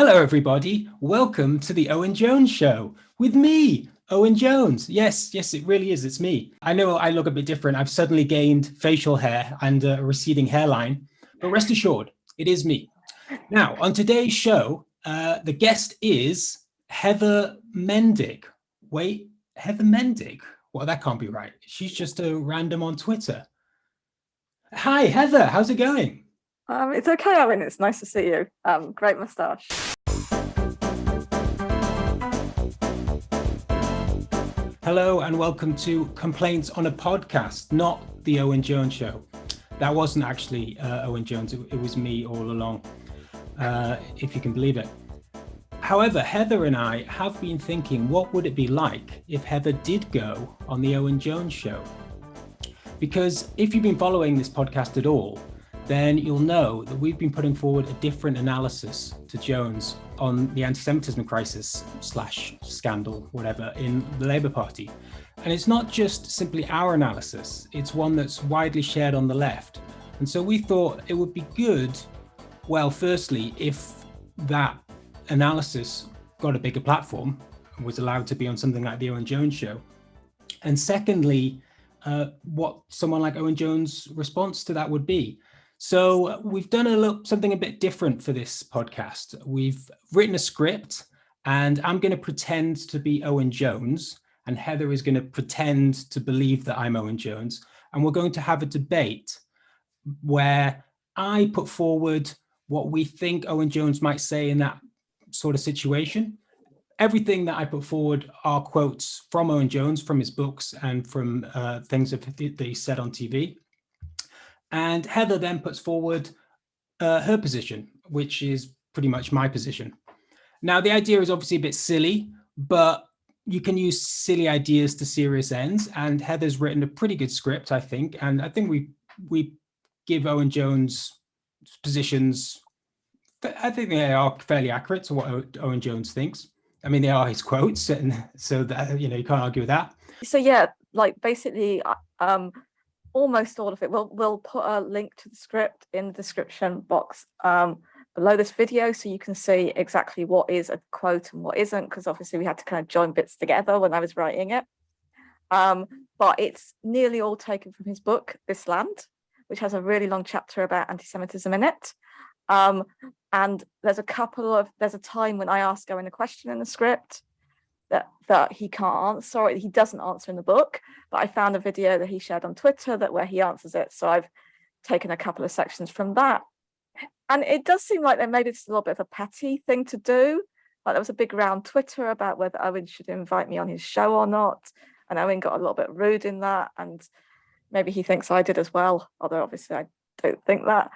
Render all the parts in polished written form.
Hello, everybody. Welcome to the Owen Jones Show with me, Owen Jones. Yes, it really is. It's me. I know I look a bit different. I've suddenly gained facial hair and a receding hairline, but rest assured, it is me. Now, on today's show, the guest is Heather Mendig. Wait, Heather Mendig? Well, that can't be right. She's just a random on Twitter. Hi, Heather. How's it going? It's okay, Owen. It's nice to see you. Great moustache. Hello and welcome to Complaints on a Podcast, not the Owen Jones Show. That wasn't actually Owen Jones. It was me all along, if you can believe it. However, Heather and I have been thinking, what would it be like if Heather did go on the Owen Jones Show? Because if you've been following this podcast at all, then you'll know that we've been putting forward a different analysis to Jones on the anti-Semitism crisis / scandal, whatever, in the Labour Party. And it's not just simply our analysis, it's one that's widely shared on the left. And so we thought it would be good, well, firstly, if that analysis got a bigger platform and was allowed to be on something like the Owen Jones Show. And secondly, what someone like Owen Jones' response to that would be. So we've done something a bit different for this podcast. We've written a script and I'm going to pretend to be Owen Jones and Heather is going to pretend to believe that I'm Owen Jones. And we're going to have a debate where I put forward what we think Owen Jones might say in that sort of situation. Everything that I put forward are quotes from Owen Jones, from his books and from things that he said on TV. And Heather then puts forward her position, which is pretty much my position. Now, the idea is obviously a bit silly, but you can use silly ideas to serious ends. And Heather's written a pretty good script, I think. And I think we give Owen Jones' positions, I think they are fairly accurate to what Owen Jones thinks. I mean, they are his quotes, and so that, you can't argue with that. So yeah, like basically, almost all of it. We'll put a link to the script in the description box below this video, so you can see exactly what is a quote and what isn't, because obviously we had to kind of join bits together when I was writing it. But it's nearly all taken from his book, This Land, which has a really long chapter about anti-Semitism in it. And there's a time when I ask Owen a question in the script that he can't answer, or he doesn't answer in the book, but I found a video that he shared on Twitter where he answers it. So I've taken a couple of sections from that. And it does seem like there maybe it's a little bit of a petty thing to do. Like there was a big row on Twitter about whether Owen should invite me on his show or not. And Owen got a little bit rude in that. And maybe he thinks I did as well, although obviously I don't think that.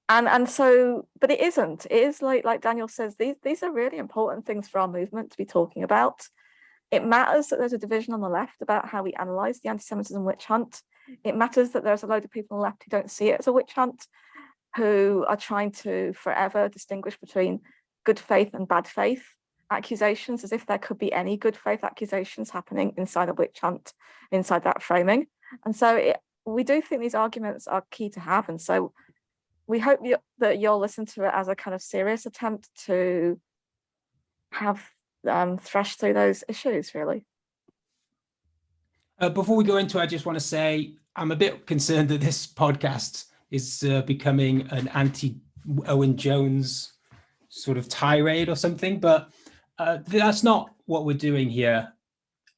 And so, but it isn't. It is like Daniel says, these are really important things for our movement to be talking about. It matters that there's a division on the left about how we analyse the anti-Semitism witch hunt. It matters that there's a load of people on the left who don't see it as a witch hunt, who are trying to forever distinguish between good faith and bad faith accusations, as if there could be any good faith accusations happening inside a witch hunt, inside that framing. And so we do think these arguments are key to have. And so we hope that you'll listen to it as a kind of serious attempt to have thrash through those issues, really. Before we go into it, I just want to say I'm a bit concerned that this podcast is becoming an anti-Owen Jones sort of tirade or something, but that's not what we're doing here.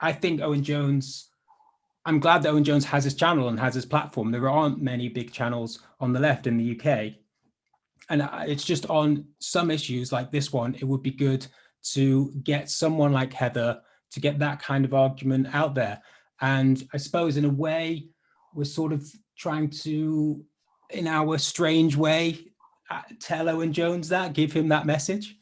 I think I'm glad that Owen Jones has his channel and has his platform. There aren't many big channels on the left in the UK. And it's just on some issues like this one, it would be good to get someone like Heather to get that kind of argument out there. And I suppose in a way, we're sort of trying to, in our strange way, tell Owen Jones that, give him that message.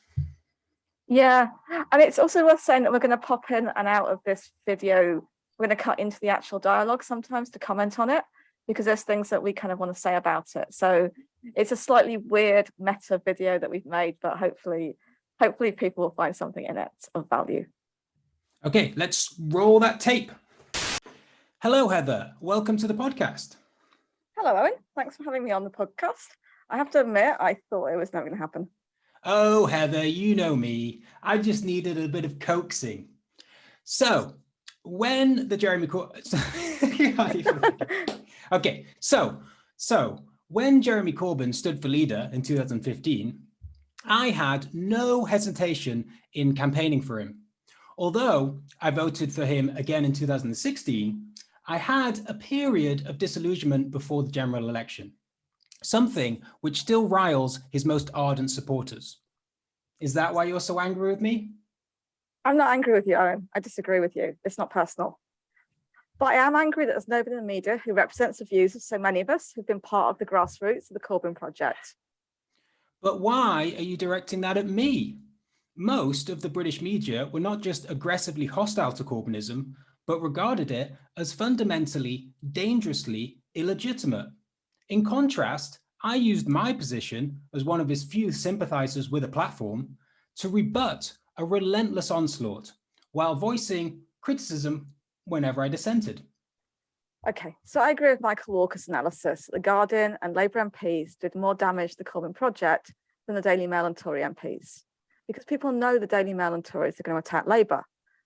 Yeah, and it's also worth saying that we're going to pop in and out of this video. We're going to cut into the actual dialogue sometimes to comment on it, because there's things that we kind of want to say about it. So it's a slightly weird meta video that we've made, but hopefully people will find something in it of value. Okay, let's roll that tape. Hello, Heather. Welcome to the podcast. Hello, Owen. Thanks for having me on the podcast. I have to admit, I thought it was never going to happen. Oh, Heather, you know me. I just needed a bit of coaxing. So when the Jeremy Corbyn, okay, so when Jeremy Corbyn stood for leader in 2015, I had no hesitation in campaigning for him. Although I voted for him again in 2016, I had a period of disillusionment before the general election, something which still riles his most ardent supporters. Is that why you're so angry with me? I'm not angry with you, Owen. I disagree with you. It's not personal. But I am angry that there's nobody in the media who represents the views of so many of us who've been part of the grassroots of the Corbyn project. But why are you directing that at me? Most of the British media were not just aggressively hostile to Corbynism, but regarded it as fundamentally, dangerously illegitimate. In contrast, I used my position as one of his few sympathizers with a platform to rebut a relentless onslaught while voicing criticism whenever I dissented. Okay, so I agree with Michael Walker's analysis. The Guardian and Labour MPs did more damage to the Corbyn project than the Daily Mail and Tory MPs, because people know the Daily Mail and Tories are going to attack Labour.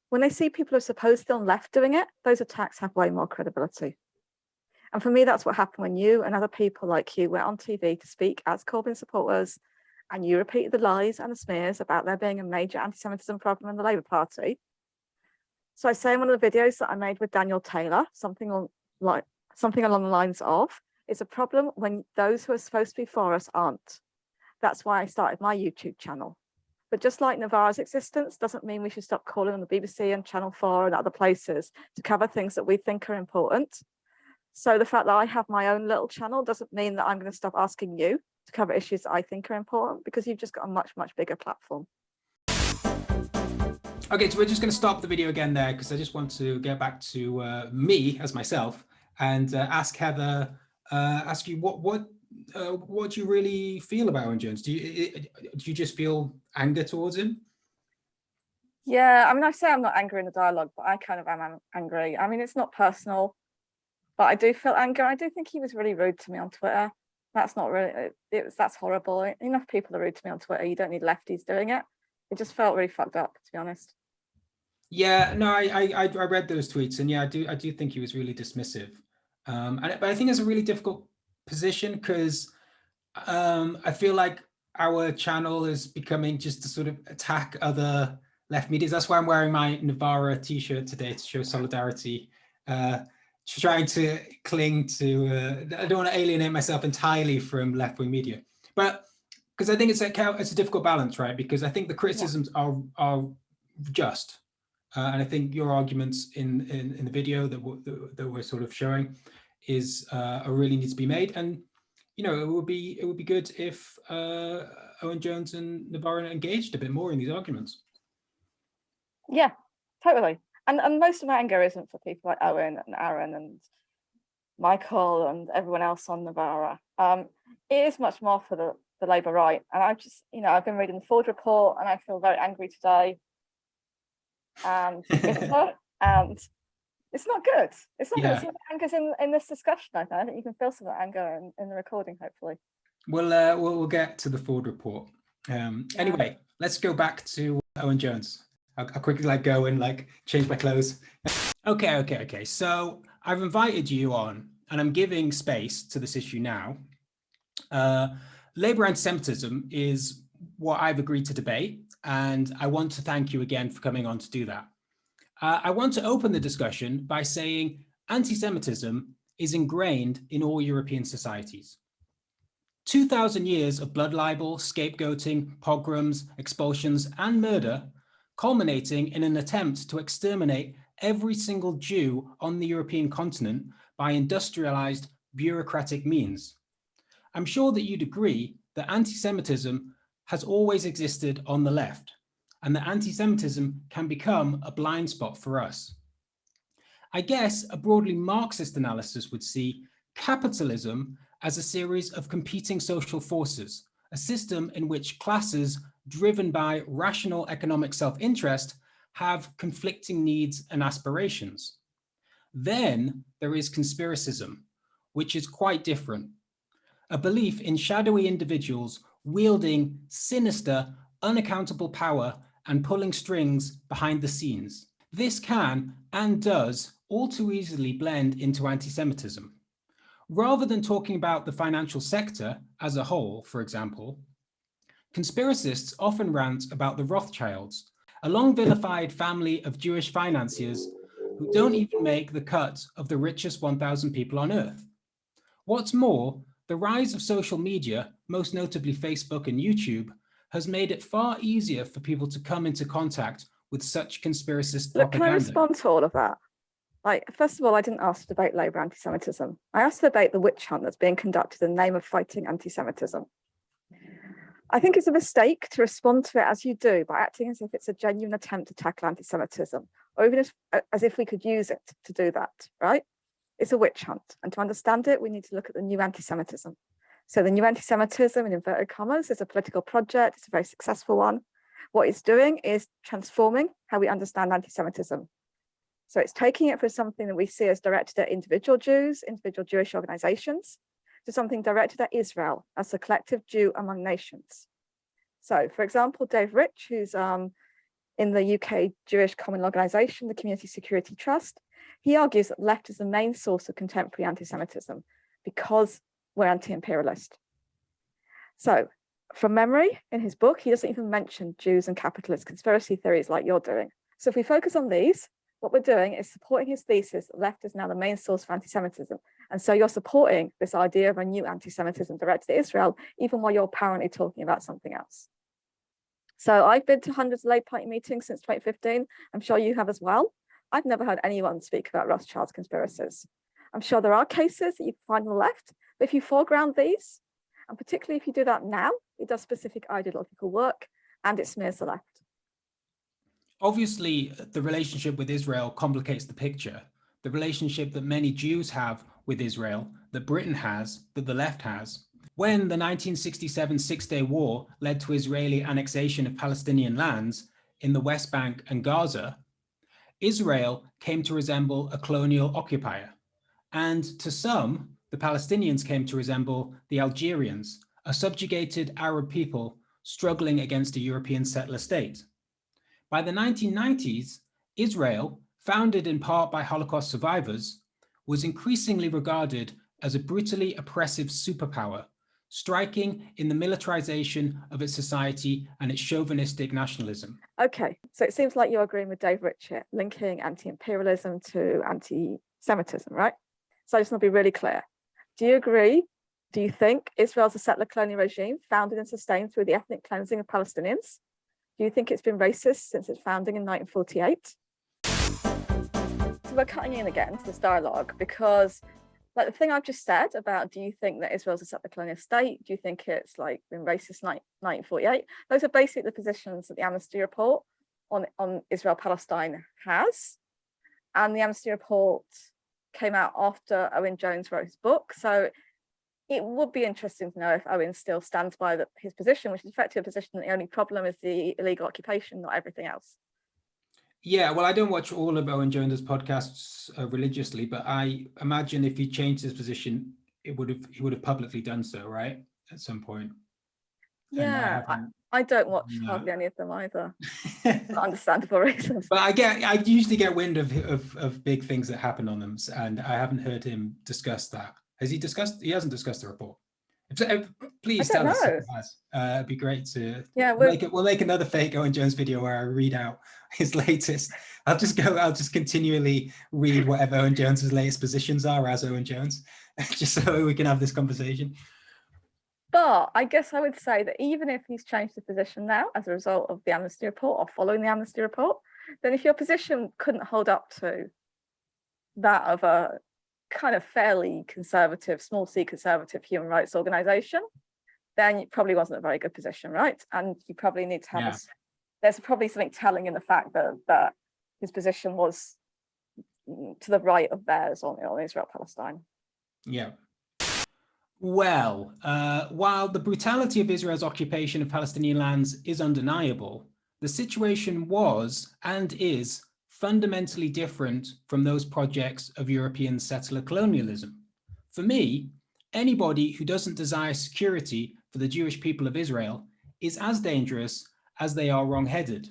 When they see people who are supposedly on left doing it, those attacks have way more credibility. And for me, that's what happened when you and other people like you went on TV to speak as Corbyn supporters, and you repeated the lies and the smears about there being a major anti-Semitism problem in the Labour Party. So I say in one of the videos that I made with Daniel Taylor, something along the lines of, it's a problem when those who are supposed to be for us aren't. That's why I started my YouTube channel. But just like Navarra's existence doesn't mean we should stop calling on the BBC and Channel 4 and other places to cover things that we think are important. So the fact that I have my own little channel doesn't mean that I'm going to stop asking you to cover issues that I think are important, because you've just got a much, much bigger platform. Okay, so we're just going to stop the video again there, because I just want to get back to me as myself and ask Heather, ask you what do you really feel about Owen Jones? Do you just feel anger towards him? Yeah, I mean, I say I'm not angry in the dialogue, but I kind of am angry. I mean, it's not personal, but I do feel anger. I do think he was really rude to me on Twitter. That's not really, that's horrible. Enough people are rude to me on Twitter. You don't need lefties doing it. It just felt really fucked up, to be honest. Yeah, no, I read those tweets, and yeah, I do think he was really dismissive. But I think it's a really difficult position, because I feel like our channel is becoming just to sort of attack other left medias. That's why I'm wearing my Navarra t-shirt today, to show solidarity, trying to cling to, I don't want to alienate myself entirely from left-wing media, but because I think it's a difficult balance, right? Because I think the criticisms are just. And I think your arguments in the video that we're sort of showing is really need to be made. And you know, it would be good if Owen Jones and Navarra engaged a bit more in these arguments. Yeah, totally. And most of my anger isn't for people like Owen and Aaron and Michael and everyone else on Navarra. It is much more for the Labour right. And I've just, I've been reading the Ford report, and I feel very angry today. And it's not good. It's not good. Some anger's in this discussion. I think you can feel some anger in the recording, hopefully. We'll get to the Ford report. Anyway, let's go back to Owen Jones. I'll quickly go and change my clothes. Okay. So I've invited you on, and I'm giving space to this issue now. Labour anti-Semitism is what I've agreed to debate, and I want to thank you again for coming on to do that. I want to open the discussion by saying anti-Semitism is ingrained in all European societies. 2,000 years of blood libel, scapegoating, pogroms, expulsions, and murder, culminating in an attempt to exterminate every single Jew on the European continent by industrialized bureaucratic means. I'm sure that you'd agree that anti-Semitism has always existed on the left, and that anti-Semitism can become a blind spot for us. I guess a broadly Marxist analysis would see capitalism as a series of competing social forces, a system in which classes driven by rational economic self-interest have conflicting needs and aspirations. Then there is conspiracism, which is quite different. A belief in shadowy individuals wielding sinister, unaccountable power and pulling strings behind the scenes. This can and does all too easily blend into anti-Semitism. Rather than talking about the financial sector as a whole, for example, conspiracists often rant about the Rothschilds, a long vilified family of Jewish financiers who don't even make the cut of the richest 1,000 people on earth. What's more, the rise of social media, most notably Facebook and YouTube, has made it far easier for people to come into contact with such conspiracist propaganda. Can I respond to all of that? Like, first of all, I didn't ask to debate Labour anti-Semitism. I asked to debate the witch hunt that's being conducted in the name of fighting anti-Semitism. I think it's a mistake to respond to it as you do by acting as if it's a genuine attempt to tackle anti-Semitism, or even as if we could use it to do that, right? It's a witch hunt. And to understand it, we need to look at the new anti-Semitism. So the new anti-Semitism, in inverted commas, is a political project. It's a very successful one. What it's doing is transforming how we understand anti-Semitism. So it's taking it from something that we see as directed at individual Jews, individual Jewish organizations, to something directed at Israel as the collective Jew among nations. So, for example, Dave Rich, who's in the UK Jewish Common Organization, the Community Security Trust, he argues that left is the main source of contemporary anti-Semitism because we're anti-imperialist. So, from memory, in his book, he doesn't even mention Jews and capitalist conspiracy theories like you're doing. So if we focus on these, what we're doing is supporting his thesis that left is now the main source for anti-Semitism. And so you're supporting this idea of a new anti-Semitism directed at Israel, even while you're apparently talking about something else. So I've been to hundreds of Labour Party meetings since 2015. I'm sure you have as well. I've never heard anyone speak about Rothschild's conspiracies. I'm sure there are cases that you can find on the left, but if you foreground these, and particularly if you do that now, it does specific ideological work and it smears the left. Obviously, the relationship with Israel complicates the picture. The relationship that many Jews have with Israel, that Britain has, that the left has. When the 1967 Six-Day War led to Israeli annexation of Palestinian lands in the West Bank and Gaza, Israel came to resemble a colonial occupier. And to some, the Palestinians came to resemble the Algerians, a subjugated Arab people struggling against a European settler state. By the 1990s, Israel, founded in part by Holocaust survivors, was increasingly regarded as a brutally oppressive superpower, striking in the militarization of its society and its chauvinistic nationalism. Okay, so it seems like you're agreeing with Dave Rich here, linking anti-imperialism to anti-Semitism, right? So I just want to be really clear. Do you agree? Do you think Israel's a settler colonial regime founded and sustained through the ethnic cleansing of Palestinians? Do you think it's been racist since its founding in 1948? So we're cutting in again to this dialogue because, like the thing I've just said about, do you think that Israel's a settler colonial state? Do you think it's like been racist 1948? Those are basically the positions that the Amnesty report on Israel-Palestine has. And the Amnesty report came out after Owen Jones wrote his book. So it would be interesting to know if Owen still stands by his position, which is effectively a position that the only problem is the illegal occupation, not everything else. Yeah, well, I don't watch all of Owen Jones' podcasts religiously, but I imagine if he changed his position, he would have publicly done so, right? At some point. Yeah, I don't watch hardly any of them either, for understandable reasons. But I usually get wind of big things that happen on them, and I haven't heard him discuss that. Has he discussed? He hasn't discussed the report. Please tell us if he has. It'd be great to. Yeah, we'll make another fake Owen Jones video where I read out his latest. I'll just continually read whatever Owen Jones's latest positions are as Owen Jones, just so we can have this conversation. But I guess I would say that even if he's changed his position now as a result of the Amnesty report or following the Amnesty report, then if your position couldn't hold up to that of a kind of fairly conservative, small c conservative human rights organization, then it probably wasn't a very good position, right? And you probably need to have there's probably something telling in the fact that his position was to the right of theirs on Israel-Palestine. Yeah. Well, while the brutality of Israel's occupation of Palestinian lands is undeniable, the situation was and is fundamentally different from those projects of European settler colonialism. For me, anybody who doesn't desire security for the Jewish people of Israel is as dangerous as they are wrong-headed.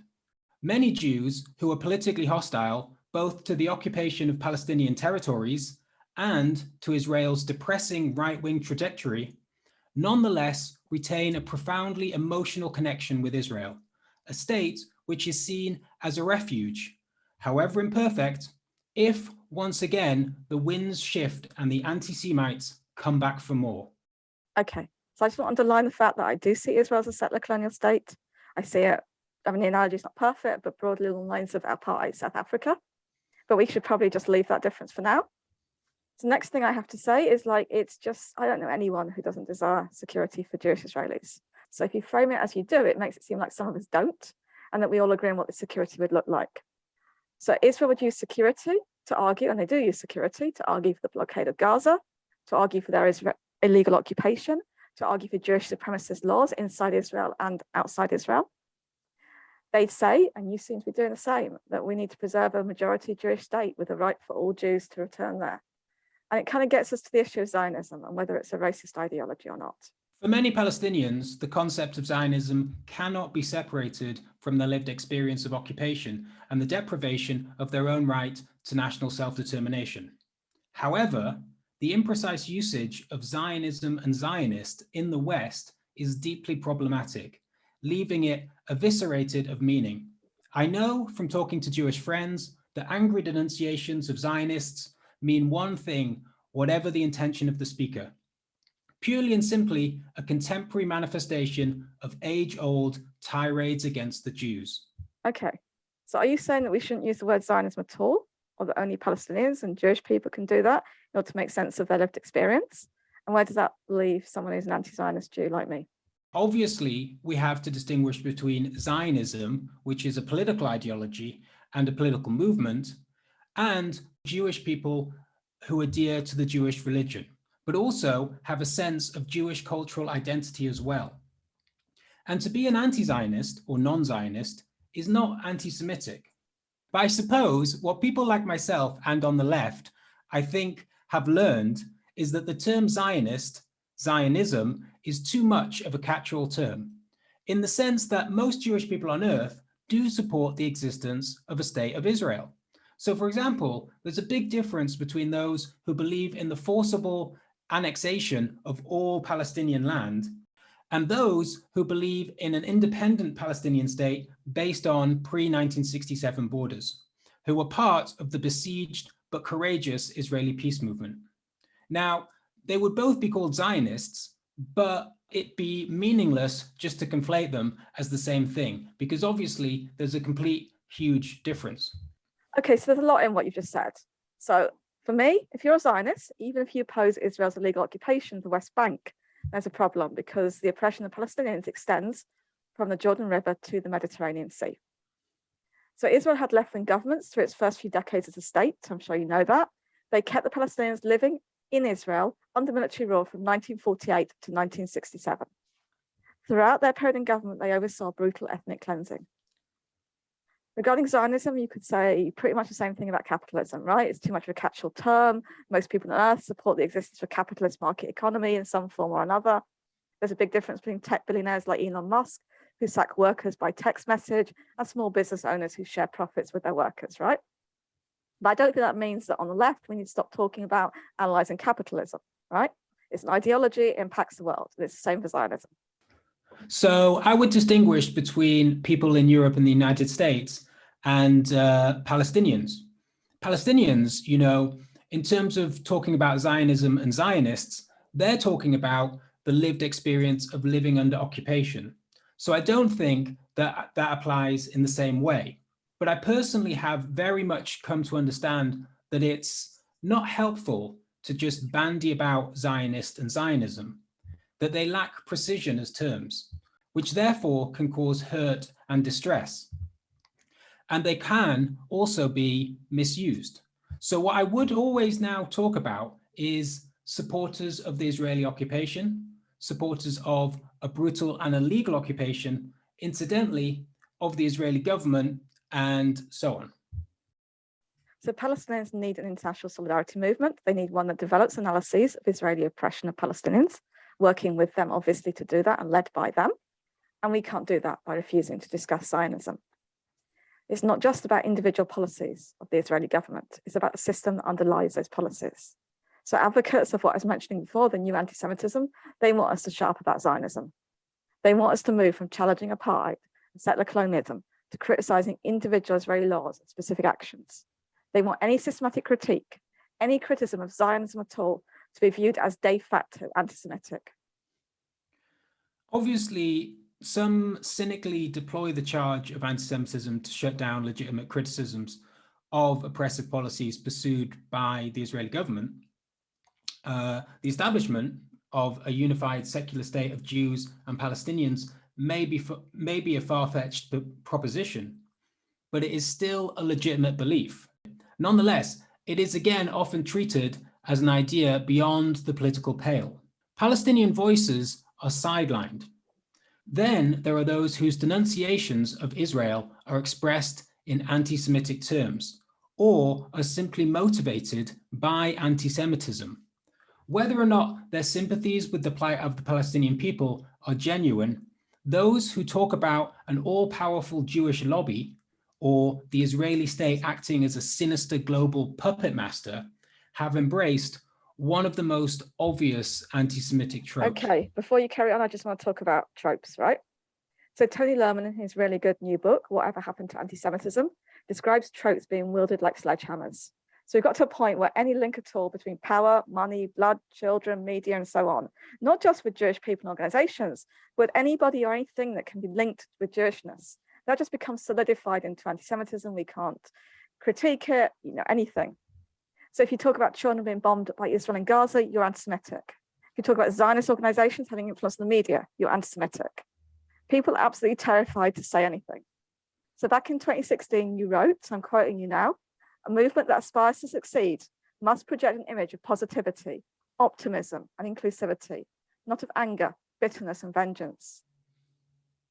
Many Jews who are politically hostile both to the occupation of Palestinian territories and to Israel's depressing right-wing trajectory, nonetheless retain a profoundly emotional connection with Israel, a state which is seen as a refuge, however imperfect, if once again the winds shift and the anti-Semites come back for more. Okay, so I just want to underline the fact that I do see Israel as a settler colonial state. I see it, I mean, the analogy is not perfect, but broadly along the lines of apartheid South Africa. But we should probably just leave that difference for now. So the next thing I have to say is like, it's just, I don't know anyone who doesn't desire security for Jewish Israelis. So if you frame it as you do, it makes it seem like some of us don't, and that we all agree on what the security would look like. So Israel would use security to argue, and they do use security to argue for the blockade of Gaza, to argue for their illegal occupation, to argue for Jewish supremacist laws inside Israel and outside Israel. They'd say, and you seem to be doing the same, that we need to preserve a majority Jewish state with the right for all Jews to return there. And it kind of gets us to the issue of Zionism and whether it's a racist ideology or not. For many Palestinians, the concept of Zionism cannot be separated from the lived experience of occupation and the deprivation of their own right to national self-determination. However, the imprecise usage of Zionism and Zionist in the West is deeply problematic, leaving it eviscerated of meaning. I know from talking to Jewish friends that angry denunciations of Zionists mean one thing, whatever the intention of the speaker. Purely and simply a contemporary manifestation of age-old tirades against the Jews. Okay, so are you saying that we shouldn't use the word Zionism at all, or that only Palestinians and Jewish people can do that in order to make sense of their lived experience? And where does that leave someone who's an anti-Zionist Jew like me? Obviously, we have to distinguish between Zionism, which is a political ideology and a political movement, and Jewish people who adhere to the Jewish religion, but also have a sense of Jewish cultural identity as well. And to be an anti-Zionist or non-Zionist is not anti-Semitic. But I suppose what people like myself and on the left, I think, have learned is that the term Zionist, Zionism, is too much of a catch-all term, in the sense that most Jewish people on earth do support the existence of a state of Israel. So, for example, there's a big difference between those who believe in the forcible annexation of all Palestinian land and those who believe in an independent Palestinian state based on pre-1967 borders, who were part of the besieged but courageous Israeli peace movement. Now, they would both be called Zionists, but it'd be meaningless just to conflate them as the same thing, because obviously there's a complete, huge difference. Okay, so there's a lot in what you've just said. So for me, if you're a Zionist, even if you oppose Israel's illegal occupation of the West Bank, there's a problem because the oppression of Palestinians extends from the Jordan River to the Mediterranean Sea. So Israel had left-wing governments through its first few decades as a state. I'm sure you know that. They kept the Palestinians living in Israel under military rule from 1948 to 1967. Throughout their period in government, they oversaw brutal ethnic cleansing. Regarding Zionism, you could say pretty much the same thing about capitalism, right? It's too much of a catch-all term. Most people on earth support the existence of a capitalist market economy in some form or another. There's a big difference between tech billionaires like Elon Musk, who sack workers by text message, and small business owners who share profits with their workers, right? But I don't think that means that on the left, we need to stop talking about analyzing capitalism, right? It's an ideology, it impacts the world. It's the same for Zionism. So I would distinguish between people in Europe and the United States and Palestinians. Palestinians, you know, in terms of talking about Zionism and Zionists, they're talking about the lived experience of living under occupation. So I don't think that that applies in the same way. But I personally have very much come to understand that it's not helpful to just bandy about Zionist and Zionism, that they lack precision as terms, which therefore can cause hurt and distress. And they can also be misused. So what I would always now talk about is supporters of the Israeli occupation, supporters of a brutal and illegal occupation, incidentally, of the Israeli government, and so on. So Palestinians need an international solidarity movement. They need one that develops analyses of Israeli oppression of Palestinians working with them, obviously, to do that and led by them. And we can't do that by refusing to discuss Zionism. It's not just about individual policies of the Israeli government. It's about the system that underlies those policies. So advocates of what I was mentioning before, the new anti-Semitism, they want us to shut up about Zionism. They want us to move from challenging apartheid and settler colonialism to criticizing individual Israeli laws and specific actions. They want any systematic critique, any criticism of Zionism at all, to be viewed as de facto anti-Semitic. Obviously, some cynically deploy the charge of anti-Semitism to shut down legitimate criticisms of oppressive policies pursued by the Israeli government. The establishment of a unified secular state of Jews and Palestinians may be a far-fetched proposition, but it is still a legitimate belief. Nonetheless, it is again often treated as an idea beyond the political pale. Palestinian voices are sidelined. Then there are those whose denunciations of Israel are expressed in anti-Semitic terms, or are simply motivated by anti-Semitism. Whether or not their sympathies with the plight of the Palestinian people are genuine, those who talk about an all-powerful Jewish lobby or the Israeli state acting as a sinister global puppet master have embraced one of the most obvious anti-Semitic tropes. Okay, before you carry on, I just want to talk about tropes, right? So Tony Lerman, in his really good new book, Whatever Happened to Anti-Semitism, describes tropes being wielded like sledgehammers. So we got to a point where any link at all between power, money, blood, children, media, and so on, not just with Jewish people and organizations, but anybody or anything that can be linked with Jewishness, that just becomes solidified into anti-Semitism. We can't critique it, anything. So if you talk about children being bombed by Israel and Gaza, you're anti-Semitic. If you talk about Zionist organizations having influence on the media, you're anti-Semitic. People are absolutely terrified to say anything. So back in 2016, you wrote, so I'm quoting you now, a movement that aspires to succeed must project an image of positivity, optimism, and inclusivity, not of anger, bitterness, and vengeance.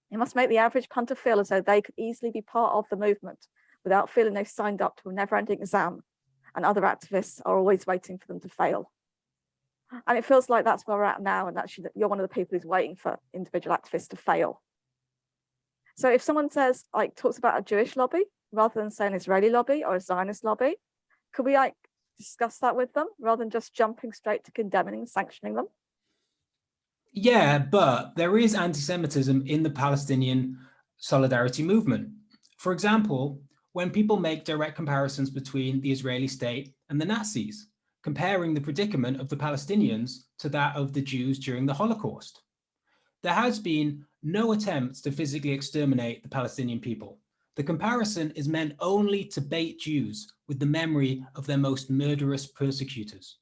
It must make the average punter feel as though they could easily be part of the movement without feeling they've signed up to a never-ending exam and other activists are always waiting for them to fail. And it feels like that's where we're at now, and actually you're one of the people who's waiting for individual activists to fail. So if someone says, talks about a Jewish lobby, rather than saying Israeli lobby or a Zionist lobby, could we discuss that with them rather than just jumping straight to condemning and sanctioning them? Yeah, but there is anti-Semitism in the Palestinian solidarity movement. For example, when people make direct comparisons between the Israeli state and the Nazis, comparing the predicament of the Palestinians to that of the Jews during the Holocaust. There has been no attempt to physically exterminate the Palestinian people. The comparison is meant only to bait Jews with the memory of their most murderous persecutors.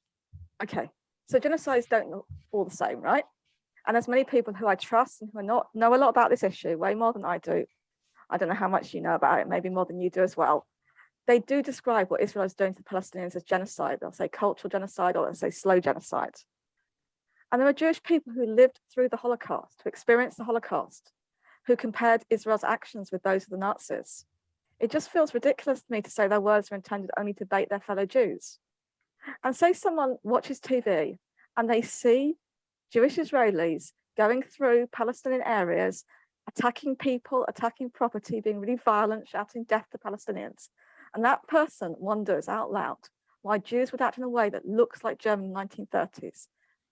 Okay, so genocides don't look all the same, right? And as many people who I trust and who know a lot about this issue, way more than I do, I don't know how much you know about it, maybe more than you do as well, they do describe what Israel is doing to the Palestinians as genocide. They'll say cultural genocide, or they'll say slow genocide. And there are Jewish people who lived through the Holocaust, who experienced the Holocaust, who compared Israel's actions with those of the Nazis. It just feels ridiculous to me to say their words are intended only to bait their fellow Jews. And say someone watches TV and they see Jewish Israelis going through Palestinian areas, attacking people, attacking property, being really violent, shouting death to Palestinians. And that person wonders out loud why Jews would act in a way that looks like German 1930s.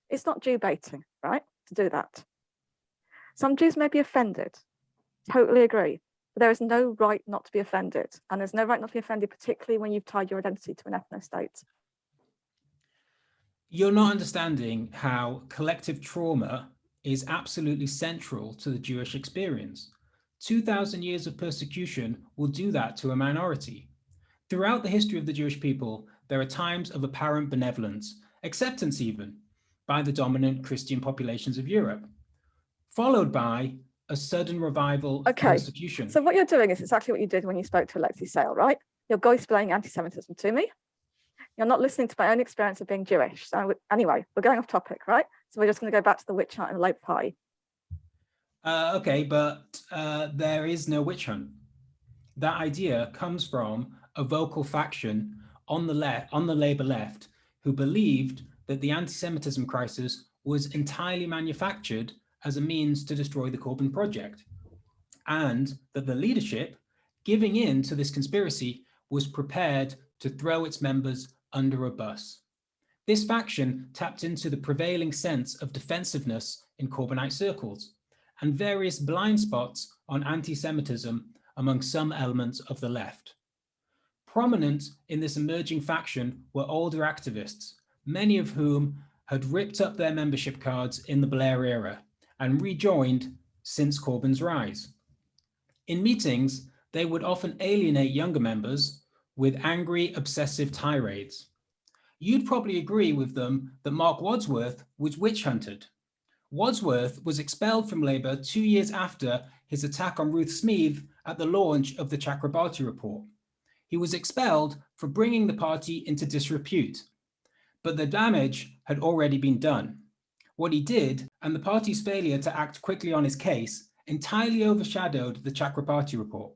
It's not Jew baiting, right, to do that. Some Jews may be offended, totally agree, but there is no right not to be offended. And there's no right not to be offended, particularly when you've tied your identity to an ethno-state. You're not understanding how collective trauma is absolutely central to the Jewish experience. 2,000 years of persecution will do that to a minority. Throughout the history of the Jewish people, there are times of apparent benevolence, acceptance even, by the dominant Christian populations of Europe, followed by a sudden revival of persecution. So what you're doing is exactly what you did when you spoke to Alexei Sale, right? You're gospelling anti-Semitism to me. You're not listening to my own experience of being Jewish. So anyway, we're going off topic, right? So we're just going to go back to the witch hunt and the late pie. Okay, but there is no witch hunt. That idea comes from a vocal faction on the Labour left who believed that the anti-Semitism crisis was entirely manufactured as a means to destroy the Corbyn project, and that the leadership, giving in to this conspiracy, was prepared to throw its members under a bus. This faction tapped into the prevailing sense of defensiveness in Corbynite circles and various blind spots on anti-Semitism among some elements of the left. Prominent in this emerging faction were older activists, many of whom had ripped up their membership cards in the Blair era and rejoined since Corbyn's rise. In meetings, they would often alienate younger members with angry, obsessive tirades. You'd probably agree with them that Mark Wadsworth was witch hunted. Wadsworth was expelled from Labour 2 years after his attack on Ruth Smeeth at the launch of the Chakrabarti report. He was expelled for bringing the party into disrepute, but the damage had already been done. What he did, and the party's failure to act quickly on his case, entirely overshadowed the Chakrabarti report.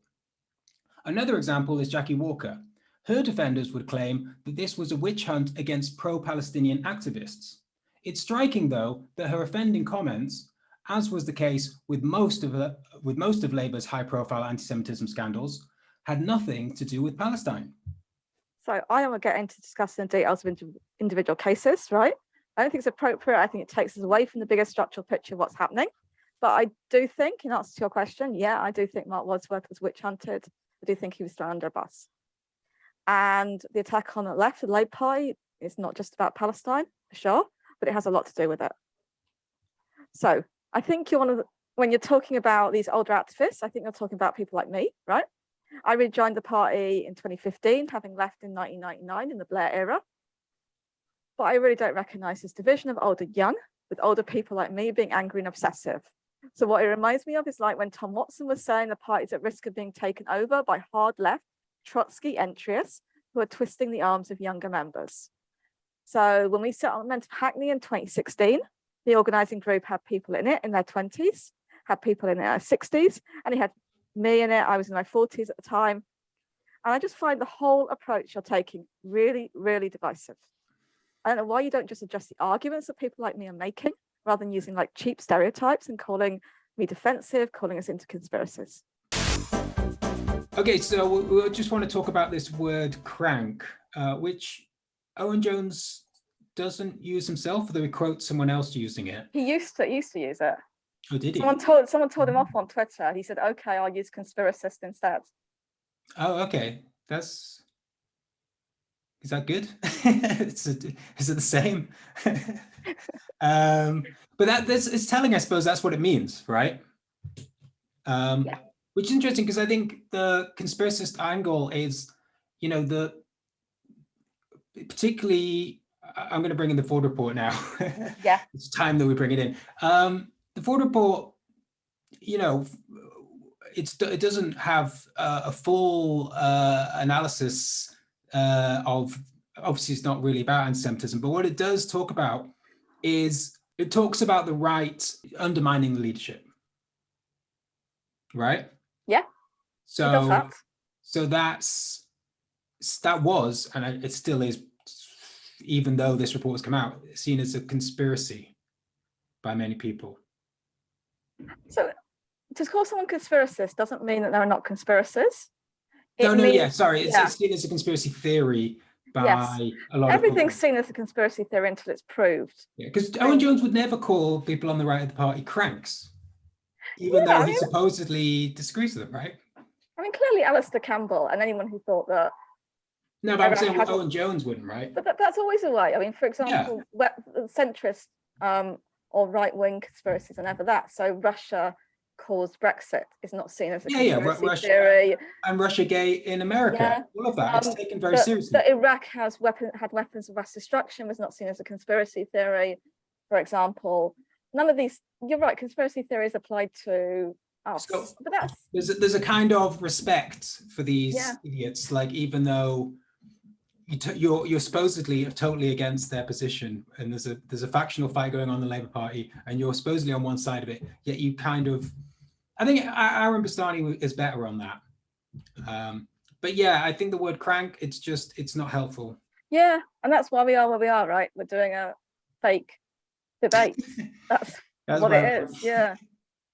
Another example is Jackie Walker. Her defenders would claim that this was a witch hunt against pro-Palestinian activists. It's striking, though, that her offending comments, as was the case with most of Labour's high-profile anti-Semitism scandals, had nothing to do with Palestine. So I don't want to get into discussing the details of individual cases, right? I don't think it's appropriate. I think it takes us away from the bigger structural picture of what's happening. But I do think, in answer to your question, yeah, I do think Mark Wadsworth was witch hunted. I do think he was thrown under a bus. And the attack on the left of the Labour Party is not just about Palestine, for sure, but it has a lot to do with it. So I think when you're talking about these older activists, I think you're talking about people like me, right? I rejoined the party in 2015, having left in 1999 in the Blair era. But I really don't recognise this division of old and young, with older people like me being angry and obsessive. So what it reminds me of is like when Tom Watson was saying the party's at risk of being taken over by hard left Trotsky entryists who are twisting the arms of younger members. So when we set on the Mental Hackney in 2016, the organising group had people in it in their 20s, had people in their 60s, and it had me in it. I was in my 40s at the time. And I just find the whole approach you're taking really, really divisive. I don't know why you don't just address the arguments that people like me are making, rather than using like cheap stereotypes and calling me defensive, calling us into conspiracies. Okay, so we just want to talk about this word crank, which Owen Jones doesn't use himself, although he quotes someone else using it. He used to use it. Oh, did he? Someone told him off on Twitter. He said, okay, I'll use conspiracist instead. Oh, okay. Is that good? Is it the same? But it's telling, I suppose, that's what it means, right? Yeah. Which is interesting because I think the conspiracist angle is, particularly, I'm going to bring in the Ford report now. Yeah. It's time that we bring it in. The Ford report, it doesn't have a full analysis of, obviously it's not really about anti-Semitism, but what it does talk about is it talks about the right undermining the leadership, right? Yeah. So that was, and it still is, even though this report has come out, seen as a conspiracy by many people. So to call someone conspiracist doesn't mean that there are not conspiracies. It's seen as a conspiracy theory by a lot of people. Everything's seen as a conspiracy theory until it's proved. Yeah, because Owen Jones would never call people on the right of the party cranks, even though he supposedly disagrees with them, right? I mean, clearly Alistair Campbell and anyone who thought that. No, but I'm saying Owen Jones wouldn't, right? But that's always a way. I mean, for example, centrist or right-wing conspiracies are never that. So Russia caused Brexit is not seen as a conspiracy theory. And Russiagate in America, all of that, it's taken very seriously. That Iraq had weapons of mass destruction was not seen as a conspiracy theory, for example. None of these, you're right, conspiracy theories applied to us. So, but there's a kind of respect for these idiots, like even though you're supposedly totally against their position, and there's a factional fight going on in the Labour Party, and you're supposedly on one side of it, yet you kind of, I think Aaron Bastani is better on that. But yeah, I think the word crank, it's not helpful. Yeah, and that's why we are where we are, right? We're doing a fake debate. That's what it is. Yeah,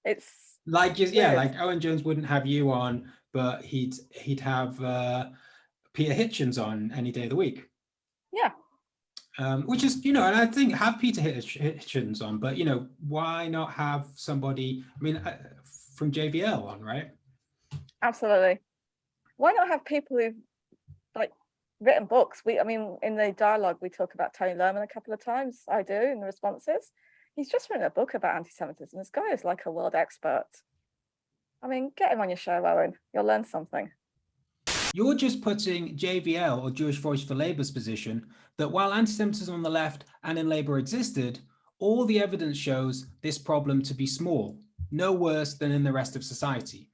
it's like weird. like Owen Jones wouldn't have you on, but he'd have Peter Hitchens on any day of the week. Yeah. Which is, and I think have Peter Hitchens on, but why not have somebody, from JVL on, right? Absolutely. Why not have people who've written books? In the dialogue we talk about Tony Lerman a couple of times. I do in the responses. He's just written a book about anti-Semitism. This guy is like a world expert. Get him on your show, Owen. You'll learn something. You're just putting JVL, or Jewish Voice for Labour's position that while anti-Semitism on the left and in Labour existed, all the evidence shows this problem to be small, no worse than in the rest of society.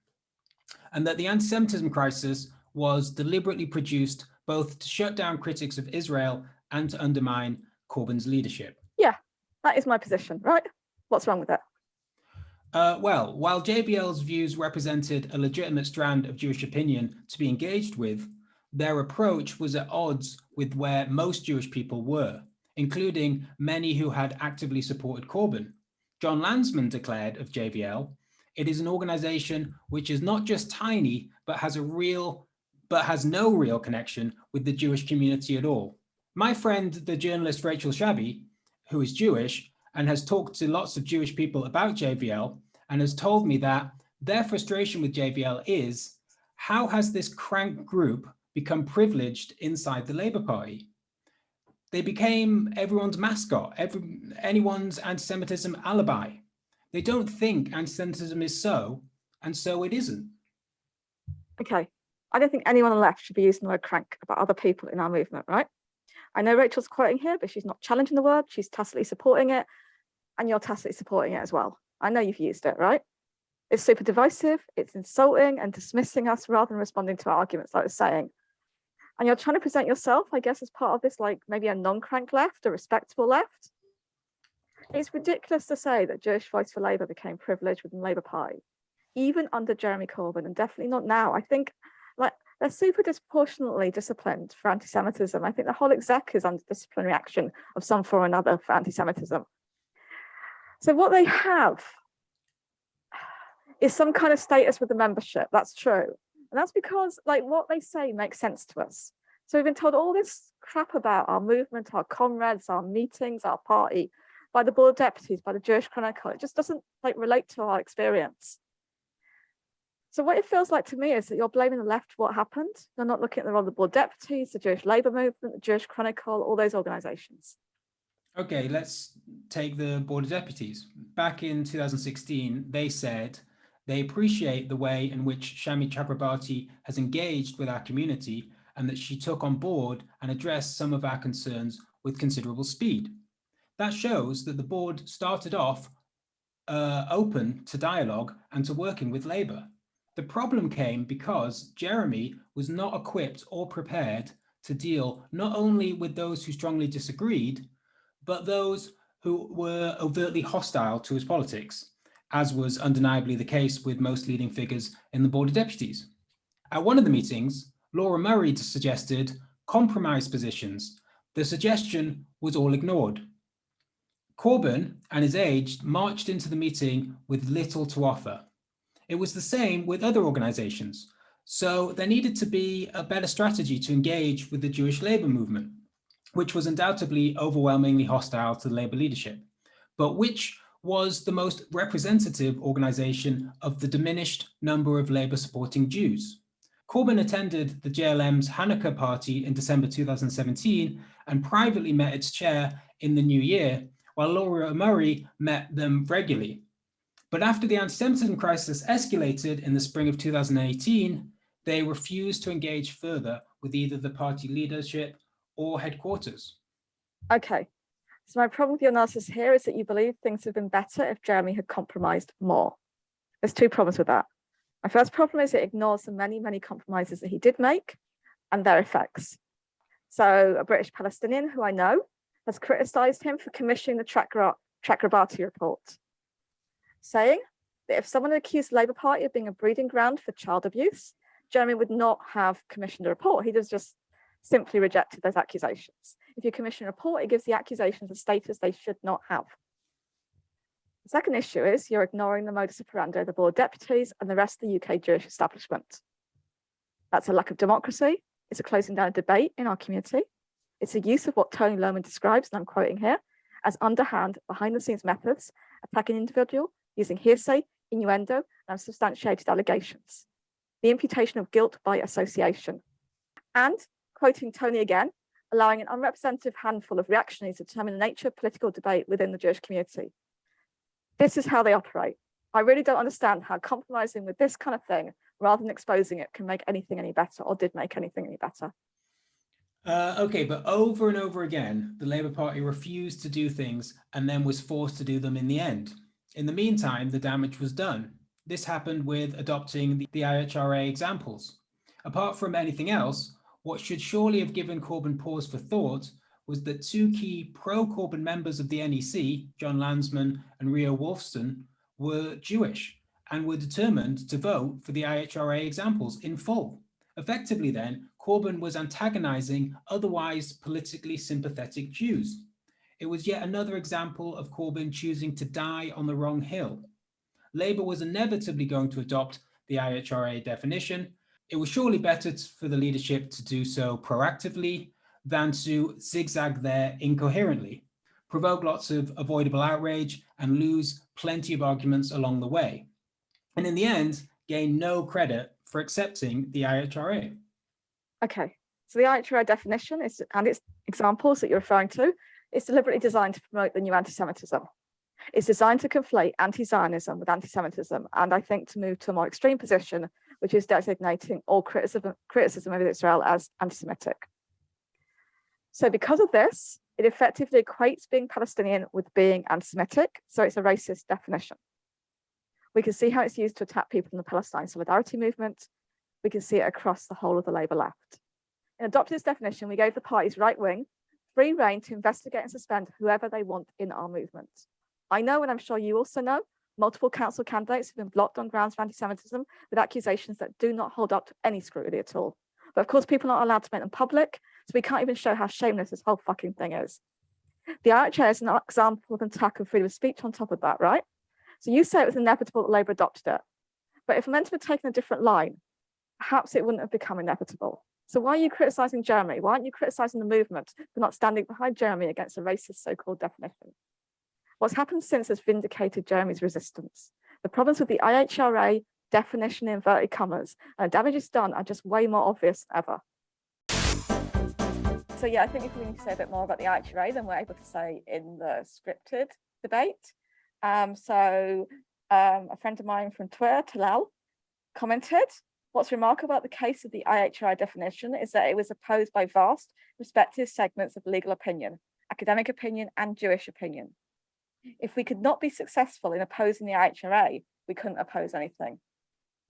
And that the anti-Semitism crisis was deliberately produced both to shut down critics of Israel and to undermine Corbyn's leadership. Yeah, that is my position, right? What's wrong with that? Well, while JVL's views represented a legitimate strand of Jewish opinion to be engaged with, their approach was at odds with where most Jewish people were, including many who had actively supported Corbyn. John Landsman declared of JVL, "It is an organization which is not just tiny, but has no real connection with the Jewish community at all." My friend, the journalist Rachel Shabi, who is Jewish and has talked to lots of Jewish people about JVL, and has told me that their frustration with JVL is, how has this crank group become privileged inside the Labour Party? They became everyone's mascot, anyone's anti-Semitism alibi. They don't think anti-Semitism is so, and so it isn't. Okay, I don't think anyone on the left should be using the word crank about other people in our movement, right? I know Rachel's quoting here, but she's not challenging the word. She's tacitly supporting it, and you're tacitly supporting it as well. I know you've used it, right? It's super divisive, it's insulting and dismissing us rather than responding to our arguments, like I was saying. And you're trying to present yourself, I guess, as part of this, maybe a non-crank left, a respectable left. It's ridiculous to say that Jewish Voice for Labour became privileged within the Labour Party, even under Jeremy Corbyn, and definitely not now. I think they're super disproportionately disciplined for anti-Semitism. I think the whole exec is under disciplinary action of some form or another for anti-Semitism. So what they have is some kind of status with the membership. That's true. And that's because what they say makes sense to us. So we've been told all this crap about our movement, our comrades, our meetings, our party, by the Board of Deputies, by the Jewish Chronicle. It just doesn't relate to our experience. So what it feels like to me is that you're blaming the left for what happened. You're not looking at the role of the Board of Deputies, the Jewish Labour Movement, the Jewish Chronicle, all those organisations. Okay, let's take the Board of Deputies. Back in 2016, they said they appreciate the way in which Shami Chakrabarti has engaged with our community and that she took on board and addressed some of our concerns with considerable speed. That shows that the board started off open to dialogue and to working with Labour. The problem came because Jeremy was not equipped or prepared to deal not only with those who strongly disagreed, but those who were overtly hostile to his politics, as was undeniably the case with most leading figures in the Board of Deputies. At one of the meetings, Laura Murray suggested compromise positions. The suggestion was all ignored. Corbyn and his aides marched into the meeting with little to offer. It was the same with other organisations. So there needed to be a better strategy to engage with the Jewish Labour movement, which was undoubtedly overwhelmingly hostile to the Labour leadership, but which was the most representative organisation of the diminished number of Labour supporting Jews. Corbyn attended the JLM's Hanukkah party in December 2017 and privately met its chair in the new year, while Laura Murray met them regularly. But after the anti-Semitism crisis escalated in the spring of 2018, they refused to engage further with either the party leadership or headquarters. Okay, so my problem with your analysis here is that you believe things have been better if Jeremy had compromised more. There's two problems with that. My first problem is it ignores the many, many compromises that he did make and their effects. So a British Palestinian who I know has criticised him for commissioning the Chakrabarti report, saying that if someone accused the Labour Party of being a breeding ground for child abuse, Jeremy would not have commissioned a report. He just simply rejected those accusations. If you commission a report, it gives the accusations a status they should not have. The second issue is you're ignoring the modus operandi of the board deputies and the rest of the UK Jewish establishment. That's a lack of democracy. It's a closing down of debate in our community. It's a use of what Tony Lerman describes, and I'm quoting here, as underhand, behind-the-scenes methods, attacking an individual using hearsay, innuendo, and unsubstantiated allegations. The imputation of guilt by association. And, quoting Tony again, allowing an unrepresentative handful of reactionaries to determine the nature of political debate within the Jewish community. This is how they operate. I really don't understand how compromising with this kind of thing, rather than exposing it, can make anything any better, or did make anything any better. Okay, but over and over again, the Labour Party refused to do things and then was forced to do them in the end. In the meantime, the damage was done. This happened with adopting the IHRA examples. Apart from anything else, what should surely have given Corbyn pause for thought was that two key pro-Corbyn members of the NEC, John Landsman and Rio Wolfson, were Jewish and were determined to vote for the IHRA examples in full. Effectively then, Corbyn was antagonising otherwise politically sympathetic Jews. It was yet another example of Corbyn choosing to die on the wrong hill. Labour was inevitably going to adopt the IHRA definition. It was surely better for the leadership to do so proactively than to zigzag there incoherently, provoke lots of avoidable outrage, and lose plenty of arguments along the way. And in the end, gain no credit for accepting the IHRA. Okay, so the IHRA definition is, and its examples that you're referring to, is deliberately designed to promote the new anti-Semitism. It's designed to conflate anti-Zionism with anti-Semitism, and I think to move to a more extreme position, which is designating all criticism of Israel as anti-Semitic. So because of this, it effectively equates being Palestinian with being anti-Semitic, so it's a racist definition. We can see how it's used to attack people in the Palestine solidarity movement. We can see it across the whole of the Labour left. In adopting this definition, we gave the party's right wing free rein to investigate and suspend whoever they want in our movement. I know, and I'm sure you also know, multiple council candidates have been blocked on grounds of anti-Semitism with accusations that do not hold up to any scrutiny at all. But of course, people aren't allowed to make them public, so we can't even show how shameless this whole fucking thing is. The IHRA is an example of an attack on freedom of speech on top of that, right? So you say it was inevitable that Labour adopted it. But if momentum had taken a different line, perhaps it wouldn't have become inevitable. So why are you criticising Jeremy? Why aren't you criticising the movement for not standing behind Jeremy against a racist so-called definition? What's happened since has vindicated Jeremy's resistance. The problems with the IHRA definition in inverted commas and the damage it's done are just way more obvious than ever. So yeah, I think if we need to say a bit more about the IHRA than we're able to say in the scripted debate. A friend of mine from Twitter, Talal, commented, what's remarkable about the case of the IHRA definition is that it was opposed by vast respective segments of legal opinion, academic opinion and Jewish opinion. If we could not be successful in opposing the IHRA, we couldn't oppose anything.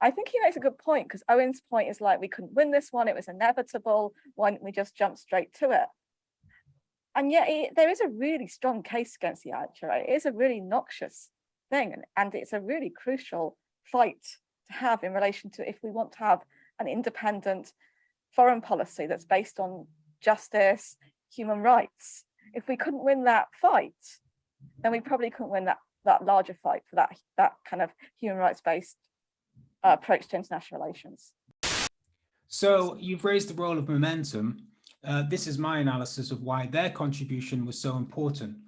I think he makes a good point, because Owen's point is like, we couldn't win this one, it was inevitable, why didn't we just jump straight to it? And yet there is a really strong case against the IHRA. It is a really noxious thing, and it's a really crucial fight to have in relation to if we want to have an independent foreign policy that's based on justice, human rights. If we couldn't win that fight, then we probably couldn't win that larger fight for that kind of human rights-based approach to international relations. So you've raised the role of momentum. This is my analysis of why their contribution was so important.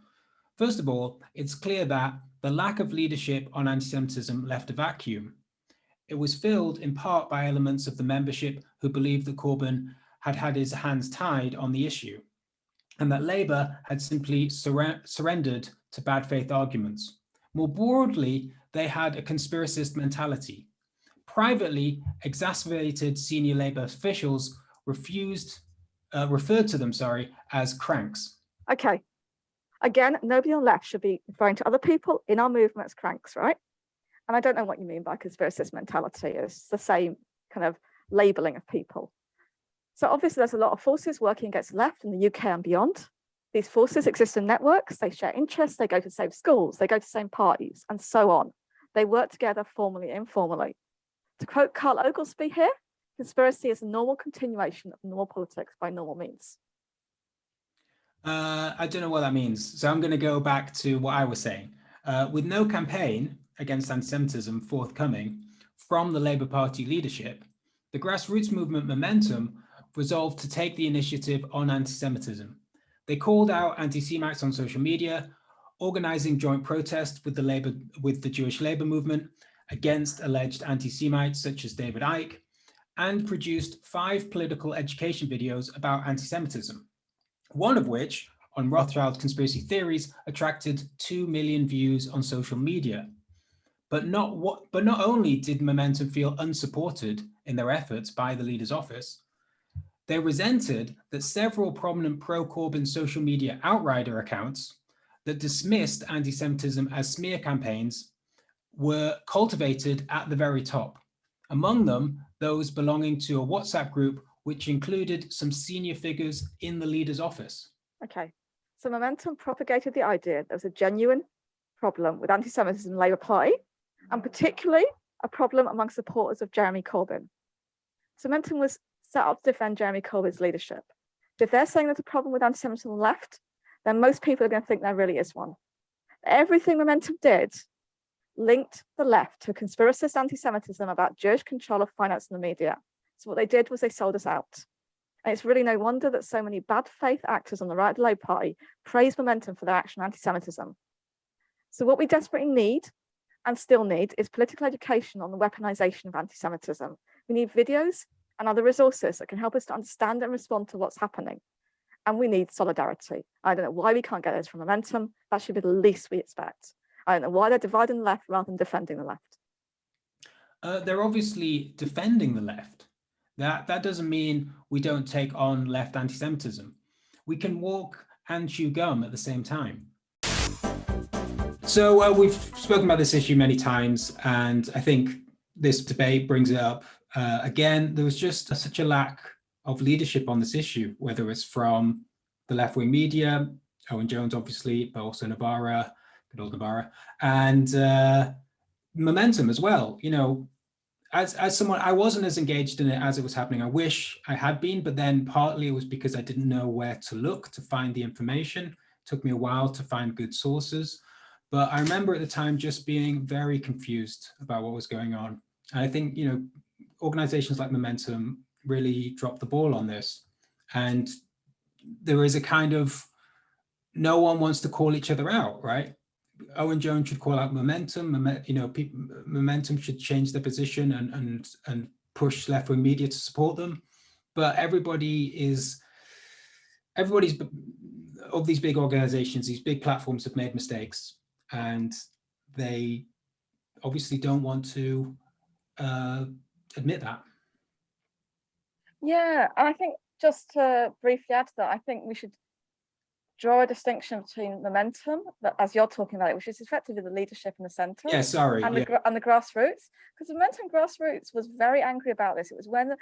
First of all, it's clear that the lack of leadership on anti-Semitism left a vacuum. It was filled in part by elements of the membership who believed that Corbyn had had his hands tied on the issue, and that Labour had simply surrendered to bad faith arguments. More broadly, they had a conspiracist mentality. Privately, exacerbated senior Labour officials referred to them as cranks. Okay. Again, nobody on the left should be referring to other people in our movement as cranks, right? And I don't know what you mean by conspiracist mentality. It's the same kind of labeling of people. So obviously there's a lot of forces working against the left in the UK and beyond. These forces exist in networks, they share interests, they go to the same schools, they go to the same parties, and so on. They work together formally and informally. To quote Carl Oglesby here, conspiracy is a normal continuation of normal politics by normal means. I don't know what that means. So I'm going to go back to what I was saying. With no campaign against anti-Semitism forthcoming from the Labour Party leadership, the grassroots movement Momentum resolved to take the initiative on anti-Semitism. They called out anti-Semites on social media, organizing joint protests with the Jewish Labour movement against alleged anti-Semites such as David Icke, and produced 5 political education videos about anti-Semitism, one of which, on Rothschild conspiracy theories, attracted 2 million views on social media. But not only did Momentum feel unsupported in their efforts by the leader's office, they resented that several prominent pro-Corbyn social media outrider accounts that dismissed anti-Semitism as smear campaigns were cultivated at the very top. Among them, those belonging to a WhatsApp group which included some senior figures in the leader's office. Okay, so Momentum propagated the idea there was a genuine problem with anti-Semitism in the Labour Party, and particularly a problem among supporters of Jeremy Corbyn. So Momentum was set up to defend Jeremy Corbyn's leadership. So if they're saying there's a problem with anti-Semitism on the left, then most people are going to think there really is one. Everything Momentum did linked the left to conspiracist anti-Semitism about Jewish control of finance in the media. So what they did was they sold us out. And it's really no wonder that so many bad faith actors on the right of the Labour Party praise Momentum for their action on anti-Semitism. So what we desperately need and still need is political education on the weaponization of anti-Semitism. We need videos and other resources that can help us to understand and respond to what's happening. And we need solidarity. I don't know why we can't get those from Momentum. That should be the least we expect. I don't know why they're dividing the left rather than defending the left. They're obviously defending the left. That doesn't mean we don't take on left anti-Semitism. We can walk and chew gum at the same time. So we've spoken about this issue many times, and I think this debate brings it up again. There was just such a lack of leadership on this issue, whether it's from the left-wing media, Owen Jones obviously, but also Navarra, good old Navarra, and Momentum as well. You know, as someone, I wasn't as engaged in it as it was happening. I wish I had been, but then partly it was because I didn't know where to look to find the information. It took me a while to find good sources. But I remember at the time just being very confused about what was going on. And I think, you know, organizations like Momentum really dropped the ball on this. And there is a kind of, no one wants to call each other out, right? Owen Jones should call out Momentum. You know, Momentum should change their position and push left-wing media to support them. But everybody's of these big organizations, these big platforms have made mistakes, and they obviously don't want to admit that. Yeah, and I think just to briefly add to that, I think we should draw a distinction between Momentum, that, as you're talking about it, which is effectively the leadership in the centre, yeah, sorry, and, yeah. and the grassroots, because the Momentum grassroots was very angry about this. It was when,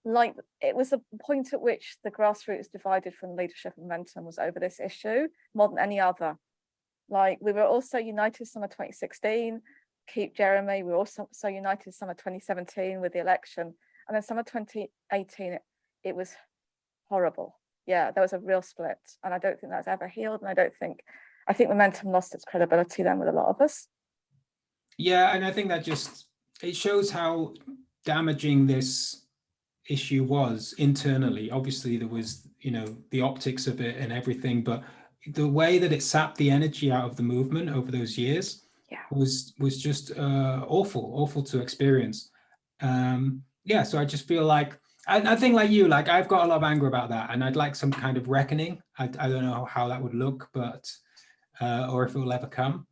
like, it was the point at which the grassroots divided from the leadership of Momentum was over this issue more than any other. Like, we were also united summer 2016, keep Jeremy. We were also so united summer 2017 with the election, and then summer 2018, it was horrible. Yeah, there was a real split, and I don't think that's ever healed. And I think Momentum lost its credibility then with a lot of us. Yeah, and I think that it shows how damaging this issue was internally. Obviously, there was, you know, the optics of it and everything, but the way that it sapped the energy out of the movement over those years was just awful to experience. Yeah, so I just feel like, I think like you, like I've got a lot of anger about that, and I'd like some kind of reckoning. I don't know how that would look, but or if it will ever come.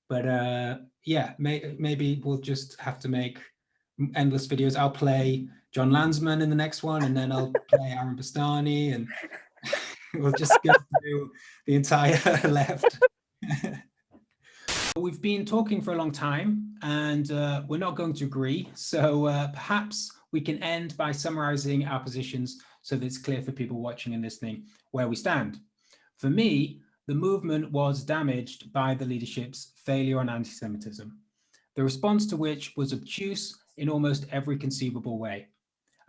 But yeah, maybe we'll just have to make endless videos. I'll play John Landsman in the next one, and then I'll play Aaron Bastani, and we'll just go through the entire left. We've been talking for a long time, and we're not going to agree. So perhaps we can end by summarizing our positions so that it's clear for people watching and listening where we stand. For me, the movement was damaged by the leadership's failure on anti-Semitism, the response to which was obtuse in almost every conceivable way.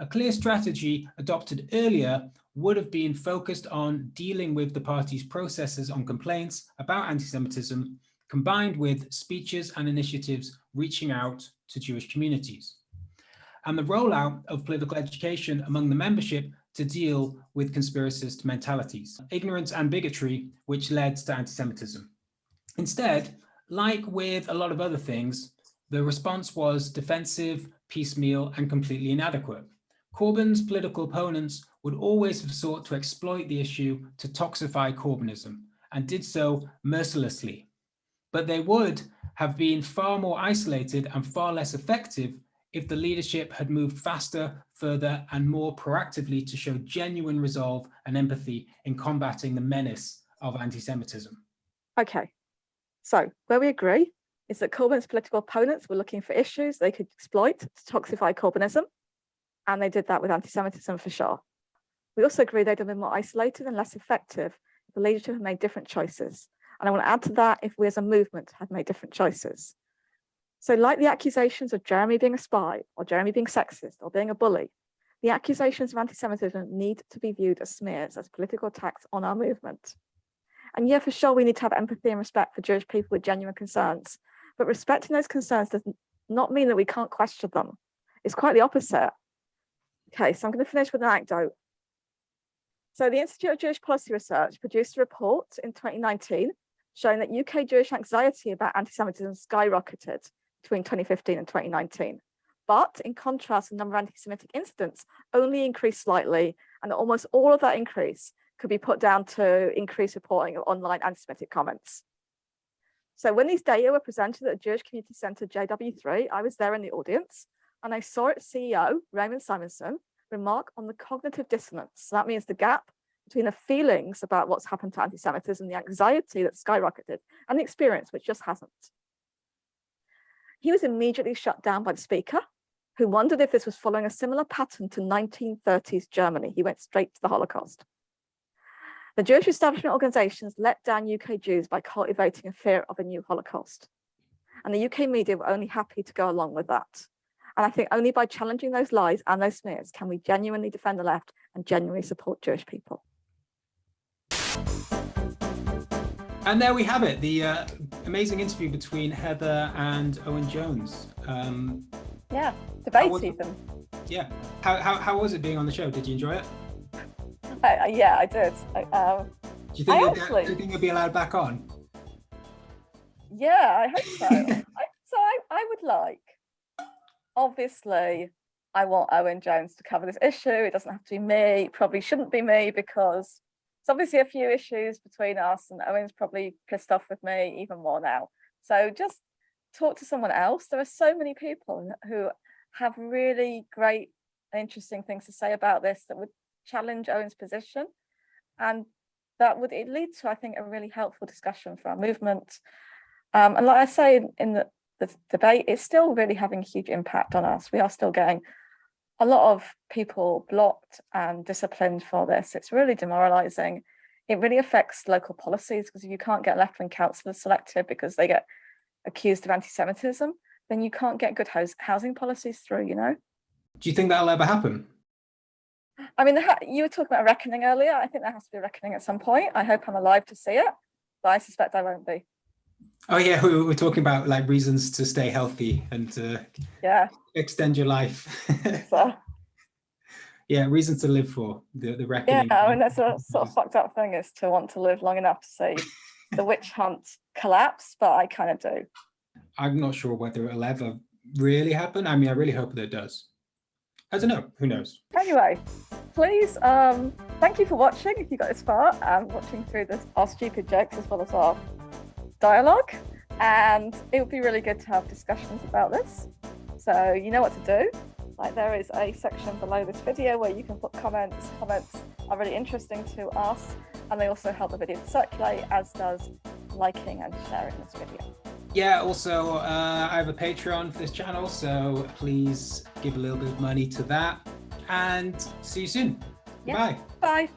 A clear strategy adopted earlier would have been focused on dealing with the party's processes on complaints about anti-Semitism combined with speeches and initiatives reaching out to Jewish communities, and the rollout of political education among the membership to deal with conspiracist mentalities, ignorance and bigotry, which led to anti-Semitism. Instead, like with a lot of other things, the response was defensive, piecemeal, and completely inadequate. Corbyn's political opponents would always have sought to exploit the issue to toxify Corbynism, and did so mercilessly. But they would have been far more isolated and far less effective if the leadership had moved faster, further, and more proactively to show genuine resolve and empathy in combating the menace of anti-Semitism. Okay, so where we agree is that Corbyn's political opponents were looking for issues they could exploit to toxify Corbynism, and they did that with anti-Semitism for sure. We also agree they'd have been more isolated and less effective if the leadership had made different choices. And I want to add to that, if we as a movement had made different choices. So like the accusations of Jeremy being a spy, or Jeremy being sexist, or being a bully, the accusations of anti-Semitism need to be viewed as smears, as political attacks on our movement. And yeah, for sure, we need to have empathy and respect for Jewish people with genuine concerns. But respecting those concerns does not mean that we can't question them. It's quite the opposite. Okay, so I'm going to finish with an anecdote. So the Institute of Jewish Policy Research produced a report in 2019 showing that UK Jewish anxiety about anti-Semitism skyrocketed between 2015 and 2019. But in contrast, the number of anti-Semitic incidents only increased slightly, and almost all of that increase could be put down to increased reporting of online anti-Semitic comments. So when these data were presented at the Jewish Community Centre JW3, I was there in the audience, and I saw its CEO, Raymond Simonson, remark on the cognitive dissonance. So that means the gap between the feelings about what's happened to anti-Semitism, the anxiety that skyrocketed, and the experience, which just hasn't. He was immediately shut down by the speaker, who wondered if this was following a similar pattern to 1930s Germany. He went straight to the Holocaust. The Jewish establishment organizations let down UK Jews by cultivating a fear of a new Holocaust. And the UK media were only happy to go along with that. And I think only by challenging those lies and those smears can we genuinely defend the left and genuinely support Jewish people. And there we have it, the amazing interview between Heather and Owen Jones. Yeah, debate even. Yeah. How was it being on the show? Did you enjoy it? Yeah, I did. Do you think you'll be allowed back on? Yeah, I hope so. I would like, obviously, I want Owen Jones to cover this issue. It doesn't have to be me. It probably shouldn't be me because there's obviously a few issues between us, and Owen's probably pissed off with me even more now. So just talk to someone else. There are so many people who have really great and interesting things to say about this that would challenge Owen's position, and that would lead to, I think, a really helpful discussion for our movement. And like I say in the debate, it's still really having a huge impact on us. We are still getting a lot of people blocked and disciplined for this. It's really demoralizing. It really affects local policies, because if you can't get left-wing councillors selected because they get accused of anti-Semitism, then you can't get good housing policies through, you know? Do you think that'll ever happen? I mean, you were talking about a reckoning earlier. I think there has to be a reckoning at some point. I hope I'm alive to see it, but I suspect I won't be. Oh yeah, we were talking about like reasons to stay healthy and to extend your life. So, yeah, reasons to live for, the reckoning. Yeah, I mean, that's a sort of fucked up thing, is to want to live long enough to see the witch hunt collapse, but I kind of do. I'm not sure whether it'll ever really happen. I mean, I really hope that it does. I don't know, who knows? Anyway, please, thank you for watching, if you got this far, and watching through our stupid jokes as well as our dialogue. And it would be really good to have discussions about this. So you know what to do. Like, there is a section below this video where you can put comments. Comments are really interesting to us, and they also help the video to circulate, as does liking and sharing this video. Yeah, also I have a Patreon for this channel, so please give a little bit of money to that, and see you soon. Bye. Bye.